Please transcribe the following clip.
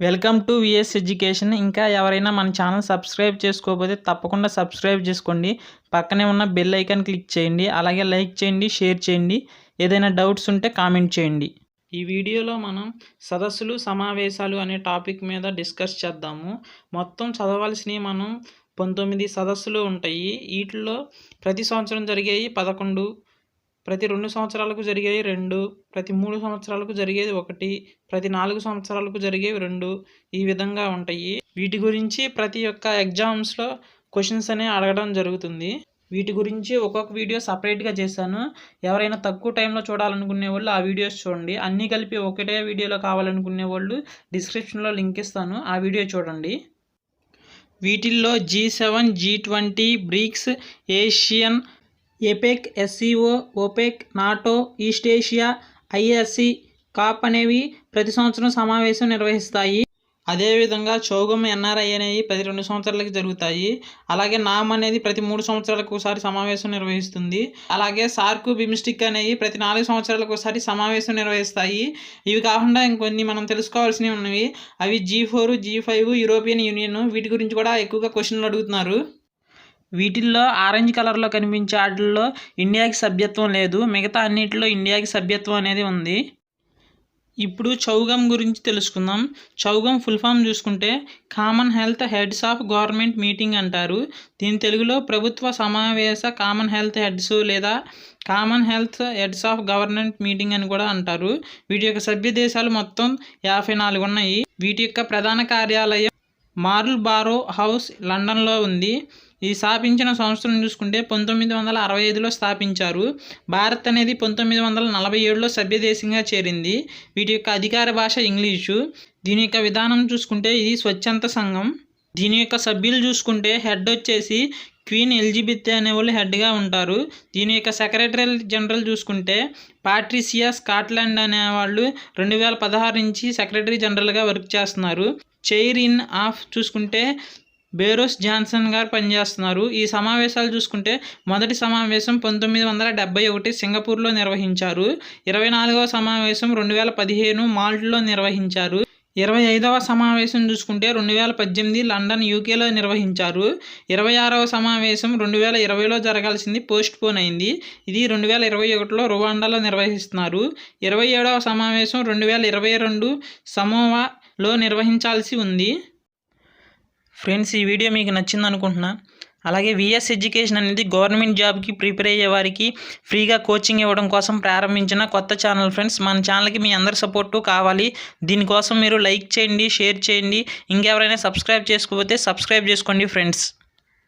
Welcome to VS education. ఇంకా ఎవరైనా మన ఛానల్ సబ్స్క్రైబ్ చేసుకోకపోతే తప్పకుండా సబ్స్క్రైబ్ చేసుకోండి. పక్కనే ఉన్న బెల్ ఐకాన్ క్లిక్ చేయండి. అలాగే లైక్ చేయండి, షేర్ చేయండి. ఏదైనా డౌట్స్ ఉంటే కామెంట్ చేయండి. ఈ వీడియోలో మనం సదస్సులు సమావేశాలు అనే టాపిక్ మీద డిస్కస్ చేద్దాము. మొత్తం చదవాల్సినవి మనం 19 సదస్సులు ఉంటాయి. వీటిల్లో ప్రతి సంవత్సరం జరిగేవి 11, ప్రతి 2 సంవత్సరాలకు జరిగేవి 2, ప్రతి 3 సంవత్సరాలకు జరిగేది 1, ప్రతి 4 సంవత్సరాలకు జరిగేవి 2, ఈ విధంగా ఉంటాయి. వీటి గురించి ప్రతి ఒక్క ఎగ్జామ్స్లో క్వశ్చన్స్ అనేవి అడగడం జరుగుతుంది. వీటి గురించి ఒక్కొక్క వీడియో సపరేట్గా చేశాను. ఎవరైనా తక్కువ టైంలో చూడాలనుకునే వాళ్ళు ఆ వీడియోస్ చూడండి. అన్నీ కలిపి ఒకటే వీడియోలో కావాలనుకునే వాళ్ళు డిస్క్రిప్షన్లో లింక్ ఇస్తాను, ఆ వీడియో చూడండి. వీటిల్లో G7, G20, BRICS, ASEAN, APEC, SCO, OPEC, NATO, East Asia, ISC, COP అనేవి ప్రతి సంవత్సరం సమావేశం నిర్వహిస్తాయి. అదేవిధంగా చౌగమ్, ఎన్ఆర్ఐ అనేవి ప్రతి 2 సంవత్సరాలకి జరుగుతాయి. అలాగే నామ్ అనేది ప్రతి 3 సంవత్సరాలకు ఒకసారి సమావేశం నిర్వహిస్తుంది. అలాగే సార్క్, బిమ్స్టిక్ అనేవి ప్రతి 4 సంవత్సరాలకు ఒకసారి సమావేశం నిర్వహిస్తాయి. ఇవి కాకుండా ఇంకొన్ని మనం తెలుసుకోవాల్సినవి ఉన్నవి. అవి G4, G5, యూరోపియన్ యూనియన్. వీటి గురించి కూడా ఎక్కువగా క్వశ్చన్లు అడుగుతున్నారు. వీటిల్లో ఆరెంజ్ కలర్లో కనిపించే వాటిల్లో ఇండియాకి సభ్యత్వం లేదు. మిగతా అన్నిటిలో ఇండియాకి సభ్యత్వం అనేది ఉంది. ఇప్పుడు చౌగమ్ గురించి తెలుసుకుందాం. చౌగమ్ ఫుల్ ఫామ్ చూసుకుంటే common health heads of government meeting అంటారు. దీని తెలుగులో ప్రభుత్వ సమావేశ కామన్ హెల్త్ హెడ్స్ లేదా common health heads of government meeting అని కూడా అంటారు. వీటి యొక్క సభ్య దేశాలు మొత్తం 54 ఉన్నాయి. వీటి యొక్క ప్రధాన కార్యాలయం మార్ల్బారో హౌస్, లండన్లో ఉంది. ఇది స్థాపించిన సంవత్సరం చూసుకుంటే 1965లో స్థాపించారు. భారత్ అనేది 1947లో సభ్యదేశంగా చేరింది. వీటి యొక్క అధికార భాష ఇంగ్లీషు. దీని యొక్క విధానం చూసుకుంటే ఇది స్వచ్ఛంద సంఘం. దీని యొక్క సభ్యులు చూసుకుంటే హెడ్ వచ్చేసి క్వీన్ ఎలిజబెత్ అనేవాళ్ళు హెడ్గా ఉంటారు. దీని యొక్క సెక్రటరీ జనరల్ చూసుకుంటే పాట్రిసియా స్కాట్లాండ్ అనేవాళ్ళు 2016 నుంచి సెక్రటరీ జనరల్గా వర్క్ చేస్తున్నారు. చైర్ ఇన్ ఆఫ్ చూసుకుంటే బోరిస్ జాన్సన్ గారు పనిచేస్తున్నారు. ఈ సమావేశాలు చూసుకుంటే మొదటి సమావేశం 1971 సింగపూర్లో నిర్వహించారు. 24వ సమావేశం 2015 మాల్టాలో నిర్వహించారు. 25వ సమావేశం చూసుకుంటే 2018 లండన్, యూకేలో నిర్వహించారు. 26వ సమావేశం 2020లో జరగాల్సింది పోస్ట్ పోన్ అయింది. ఇది 2021లో రువాండాలో నిర్వహిస్తున్నారు. 27వ సమావేశం 2022 సమోవాలో నిర్వహించాల్సి ఉంది. ఫ్రెండ్స్, ఈ వీడియో మీకు నచ్చింది అనుకుంటున్నా. అలాగే విఎస్ ఎడ్యుకేషన్ అనేది గవర్నమెంట్ జాబ్కి ప్రిపేర్ అయ్యే వారికి ఫ్రీగా కోచింగ్ ఇవ్వడం కోసం ప్రారంభించిన కొత్త ఛానల్. ఫ్రెండ్స్, మన ఛానల్కి మీ అందరి సపోర్టు కావాలి. దీనికోసం మీరు లైక్ చేయండి, షేర్ చేయండి. ఇంకెవరైనా సబ్స్క్రైబ్ చేసుకోకపోతే సబ్స్క్రైబ్ చేసుకోండి ఫ్రెండ్స్.